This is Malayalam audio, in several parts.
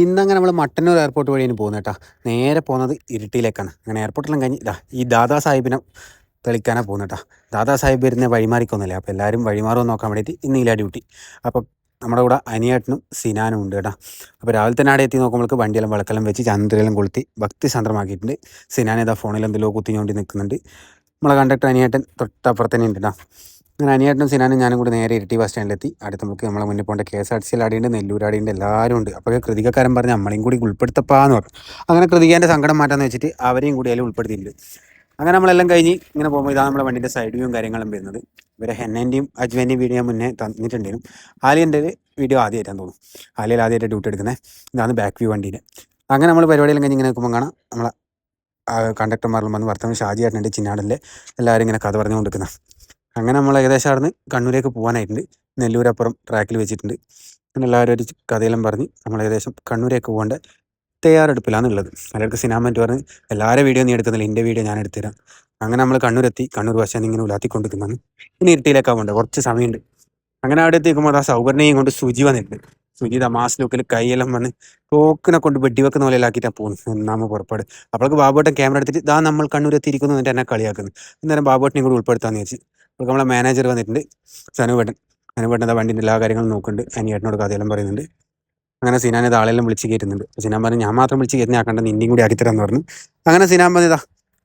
ഇന്നങ്ങനെ നമ്മൾ മട്ടന്നൂർ എയർപോർട്ട് വഴിയാണ് പോകുന്നത് കേട്ടോ. നേരെ പോകുന്നത് ഇരിട്ടിയിലേക്കാണ്. അങ്ങനെ എയർപോർട്ടിലും കഴിഞ്ഞ് ഈ ദാദാ സാഹിബിനെ തെളിക്കാനാണ് പോകുന്നത് കേട്ടോ. ദാദാ സാഹിബ് വരുന്ന വഴിമാറിക്കൊന്നുമില്ല. അപ്പോൾ എല്ലാവരും വഴിമാറുമെന്ന് നോക്കാൻ വേണ്ടിയിട്ട് ഇന്ന് ഇല്ല ഡ്യൂട്ടി. അപ്പോൾ നമ്മുടെ കൂടെ അനിയേട്ടനും സിനാനും ഉണ്ട് കേട്ടോ. അപ്പോൾ രാവിലെ തന്നെ അവിടെ എത്തി നോക്കുമ്പോഴേക്ക് വണ്ടിയെല്ലാം വിളക്കെല്ലാം വെച്ച് ചന്ദ്രയെല്ലാം കൊളുത്തി ഭക്തി സന്ദ്രമാക്കിയിട്ടുണ്ട്. സിനാൻ ഏതാ ഫോണിൽ എന്തെല്ലോ കുത്തിഞ്ഞുകൊണ്ട് നിൽക്കുന്നുണ്ട്. നമ്മളെ കണ്ടക്ടർ അനിയേട്ടൻ തൊട്ടപ്പുറത്ത് തന്നെ ഉണ്ട് കേട്ടോ. അങ്ങനെ അനിയേട്ടനും സിനാനും ഞാനും കൂടി നേരെ ഇരിട്ടി ബസ് സ്റ്റാൻഡിലെത്തി. അടുത്ത നമുക്ക് നമ്മളെ മുന്നിൽ പോകേണ്ട KSRTC ആടിയുണ്ട്, നെല്ലൂർ ആടിയുണ്ട്, എല്ലാവരും ഉണ്ട്. അപ്പോൾ കൃതികക്കാരൻ പറഞ്ഞ് നമ്മളെയും കൂടി ഉൾപ്പെടുത്തപ്പാന്ന് പറഞ്ഞു. അങ്ങനെ കൃതികേൻ്റെ സങ്കടം മാറ്റാന്ന് വെച്ചിട്ട് അവരെയും കൂടി അതിൽ ഉൾപ്പെടുത്തിയിട്ടുണ്ട്. അങ്ങനെ നമ്മളെല്ലാം കഴിഞ്ഞ് ഇങ്ങനെ പോകുമ്പോൾ ഇതാണ് നമ്മുടെ വണ്ടിൻ്റെ സൈഡ് വ്യൂവും കാര്യങ്ങളും വരുന്നത്. ഇവരെ ഹെന്നൻ്റെയും അജ്വേൻ്റെയും വീഡിയോ ഞാൻ മുന്നേ തന്നിട്ടുണ്ടായിരുന്നു. ആലിയൻ്റെ വീഡിയോ ആദ്യമായിട്ടാണ് തോന്നുന്നു. ആലിയയിൽ ആദ്യമായിട്ട് ഡ്യൂട്ടി എടുക്കുന്നത്. ഇതാണ് ബാക്ക് വ്യൂ വണ്ടീൻ്റെ. അങ്ങനെ നമ്മൾ പരിപാടിയെല്ലാം കഴിഞ്ഞ് ഇങ്ങനെ നിൽക്കുമ്പോൾ കാണാം നമ്മളെ കണ്ടക്ടർമാരെല്ലാം വന്ന് വർത്തമാനം ഷാജിയായിട്ടുണ്ട് ചിന്നാടല്ലേ എല്ലാവരും ഇങ്ങനെ കഥ പറഞ്ഞുകൊണ്ടിരിക്കുന്ന. അങ്ങനെ നമ്മൾ ഏകദേശം അവിടെ നിന്ന് കണ്ണൂരേക്ക് പോകാനായിട്ടുണ്ട്. നെല്ലൂരപ്പുറം ട്രാക്കിൽ വെച്ചിട്ടുണ്ട്. അങ്ങനെ എല്ലാവരും ഒരു കഥയെല്ലാം പറഞ്ഞ് നമ്മൾ ഏകദേശം കണ്ണൂരേക്ക് പോകേണ്ട തയ്യാറെടുപ്പിലാണ് ഉള്ളത്. എല്ലാവർക്കും സിനാമൻറ്റ് പറഞ്ഞ് എല്ലാവരുടെ വീഡിയോ നീ എടുക്കുന്നില്ല, എൻ്റെ വീഡിയോ ഞാൻ എടുത്തുതരാം. അങ്ങനെ നമ്മൾ കണ്ണൂരെത്തി. കണ്ണൂർ ബസ് സ്റ്റാൻഡ് ഇങ്ങനെ ഉലാത്തിക്കൊണ്ടിരിക്കുന്നതാണ്. ഇനി ഇരുട്ടിയിലേക്കാണ് പോകേണ്ടത്, കുറച്ച് സമയമുണ്ട്. അങ്ങനെ അവിടെ എത്തിക്കുമ്പോൾ ആ സൗകര്യനെയും കൊണ്ട് സുജി വന്നിട്ടുണ്ട്. സുജി മാസ് ലുക്കിൽ കൈയെല്ലാം വന്ന് തോക്കിനെ കൊണ്ട് വെടിവെക്കുന്ന പോലെ ആക്കിയിട്ടാണ് പോകുന്നത്. ഒന്നാമത് പുറപ്പാട്. അപ്പോഴേക്ക് ബാബുട്ടൻ ക്യാമറ എടുത്തിട്ട് ഇതാ നമ്മൾ കണ്ണൂരെത്തിയിരിക്കുന്നു എന്നിട്ട് എന്നെ കളിയാക്കുന്നു. അന്നേരം ബാബുട്ടനെയും കൂടി ഉൾപ്പെടുത്താമെന്ന് വെച്ച് അപ്പോൾ നമ്മളെ മാനേജർ വന്നിട്ടുണ്ട്, സനുവേട്ടൻ. സനുവേട്ടൻ വണ്ടിൻ്റെ എല്ലാ കാര്യങ്ങളും നോക്കുന്നുണ്ട്. അനിയേട്ടനോട് കഥയെല്ലാം പറയുന്നുണ്ട്. അങ്ങനെ സിനാൻ ഇത് ആളെല്ലാം വിളിച്ച് കയറ്റുന്നുണ്ട്. സിനാൻ പറഞ്ഞു ഞാൻ മാത്രം വിളിച്ച് കയറ്റുന്ന ആക്കണ്ട, നിന്നെയും കൂടി ആക്കിത്തരാന്ന് പറഞ്ഞു. അങ്ങനെ സിനാൻ പറഞ്ഞതാ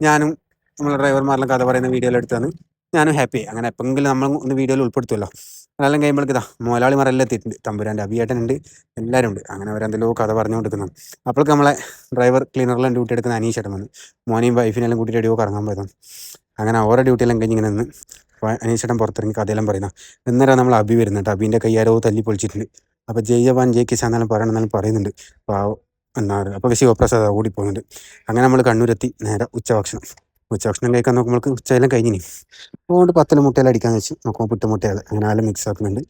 ഞാനും നമ്മളെ ഡ്രൈവർമാരെല്ലാം കഥ പറയുന്ന വീഡിയോയിൽ എടുത്താണ് ഞാനും ഹാപ്പി. അങ്ങനെ എപ്പോഴെങ്കിലും നമ്മൾ ഒന്ന് വീഡിയോയിൽ ഉൾപ്പെടുത്തുമല്ലോ. അതെല്ലാം കഴിയുമ്പോഴേക്ക് ഇതാ മുതലാളിമാരെല്ലാം എത്തിയിട്ടുണ്ട്. തമ്പുരാൻ്റെ അഭിയേട്ടനുണ്ട്, എല്ലാവരും ഉണ്ട്. അങ്ങനെ അവരെന്തെല്ലോ കഥ പറഞ്ഞുകൊണ്ടിരിക്കുന്നത്. അപ്പോഴേക്ക് നമ്മളെ ഡ്രൈവർ ക്ലീനറെല്ലാം ഡ്യൂട്ടി എടുക്കുന്ന അനീഷേട്ടൻ വന്നു. മോനെയും വൈഫിനെല്ലാം കൂട്ടിയിട്ട് എവിടെയോ കറങ്ങാൻ പോയതാണ്. അങ്ങനെ ഓരോ ഡ്യൂട്ടിയെല്ലാം കഴിഞ്ഞ് ഇങ്ങനെ നിന്ന് അനീഷേട്ടൻ പുറത്തിറങ്ങി കഥയെല്ലാം പറയുന്ന. എന്നേരം നമ്മൾ അബി വരുന്നുണ്ട്. അബീൻ്റെ കയ്യാരോ തല്ലി പൊളിച്ചിട്ടുണ്ട്. അപ്പോൾ ജയ് ജവാൻ ജയ് കിസാൻ എന്നെല്ലാം പറയണമെന്നാലും പറയുന്നുണ്ട്. അപ്പോൾ എന്നാണ് അപ്പോൾ ശിവപ്രസാദ് കൂടി പോകുന്നുണ്ട്. അങ്ങനെ നമ്മൾ കണ്ണൂരെത്തി. നേരെ ഉച്ചഭക്ഷണം കഴിക്കാൻ നോക്കുമ്പോൾ ഉച്ചയെല്ലാം കഴിഞ്ഞിനി. അതുകൊണ്ട് 10 മുട്ടയെല്ലാം അടിക്കാന്ന് വെച്ച് നോക്കുമ്പോൾ പുട്ടുമുട്ടകൾ അങ്ങനെ ആലും മിക്സ് ആക്കുന്നുണ്ട്.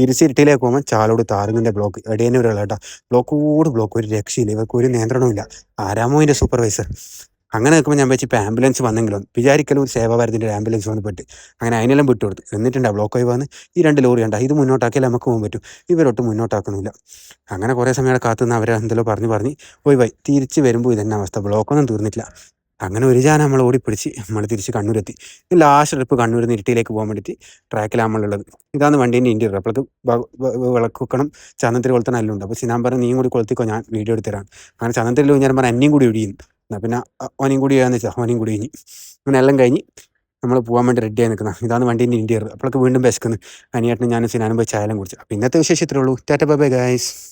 ഇരുട്ടിയിലേക്ക് പോകുമ്പോൾ ചാലോട് താരങ്ങിൻ്റെ ബ്ലോക്ക് എടേനെ ഒരാൾ കേട്ടോ. ബ്ലോക്ക് ഒരു രക്ഷയില്ല. ഇവർക്ക് ഒരു നിയന്ത്രണവും ഇല്ല. ആരാമോൻ്റെ സൂപ്പർവൈസർ. അങ്ങനെ നിൽക്കുമ്പോൾ ഞാൻ വെച്ച് ഇപ്പോൾ ആംബുലൻസ് വന്നെങ്കിലും വിചാരിക്കലും ഒരു സേവാഭാരതിൻ്റെ ഒരു ആംബുലൻസ് വന്ന് പെട്ട്. അങ്ങനെ അതിനെല്ലാം വിട്ടുകൊടുത്തു. എന്നിട്ടുണ്ട് ബ്ലോക്ക് ആയി വന്ന് ഈ 2 ലോറി കണ്ട ഇത് മുന്നോട്ടാക്കിയാൽ നമുക്ക് പോകാൻ പറ്റും. ഇവരൊട്ടും മുന്നോട്ടാക്കുന്നില്ല. അങ്ങനെ കുറേ സമയം അവിടെ കാത്തുനിന്ന് അവരെ എന്തെല്ലോ പറഞ്ഞ് പോയി തിരിച്ച് വരുമ്പോൾ ഇതന്നെ അവസ്ഥ. ബ്ലോക്കൊന്നും തീർന്നിട്ടില്ല. അങ്ങനെ ഒരു ജാനം നമ്മൾ ഓടിപ്പിടിച്ച് നമ്മൾ തിരിച്ച് കണ്ണൂരെത്തി. ലാസ്റ്റ് ട്രിപ്പ് കണ്ണൂരിൽ നിന്ന് ഇരിട്ടിയിലേക്ക് പോകാൻ വേണ്ടിയിട്ട് ട്രാക്കിലാണ് നമ്മളുള്ളത്. ഇതാണ് വണ്ടീൻ്റെ ഇൻറ്റീരിയർ. അപ്പോഴേക്ക് വിളക്ക് വെക്കണം, ചന്ദനത്തിരി കൊളുത്തണം എല്ലാം ഉണ്ട്. അപ്പോൾ സിനാൻ പറഞ്ഞ് നീയും കൂടി കൊളുത്തിക്കോ, ഞാൻ വീഡിയോ എടുത്തരാം. അങ്ങനെ ചന്ദനത്തിരി ഞാൻ പറഞ്ഞാൽ എന്നെയും കൂടി ഇടിയും. എന്നാൽ പിന്നെ ഓനെയും കൂടി ചെയ്യാന്ന് വെച്ചാൽ ഓനെയും കൂടി കഴിഞ്ഞ് അങ്ങനെ എല്ലാം കഴിഞ്ഞ് നമ്മൾ പോകാൻ വേണ്ടി റെഡിയായി നിൽക്കുന്ന. ഇതാണ് വണ്ടീൻ്റെ ഇൻറ്റീരിയർ. അപ്പോഴേക്ക് വീണ്ടും വിശക്കുന്നു. അനിയേട്ടനും ഞാനും സിനാനും പോയി ചായലും കുടിച്ചു. അപ്പോൾ ഇന്നത്തെ വിശേഷം ഇത്രയേ ഉള്ളൂ. Tata bye bye guys.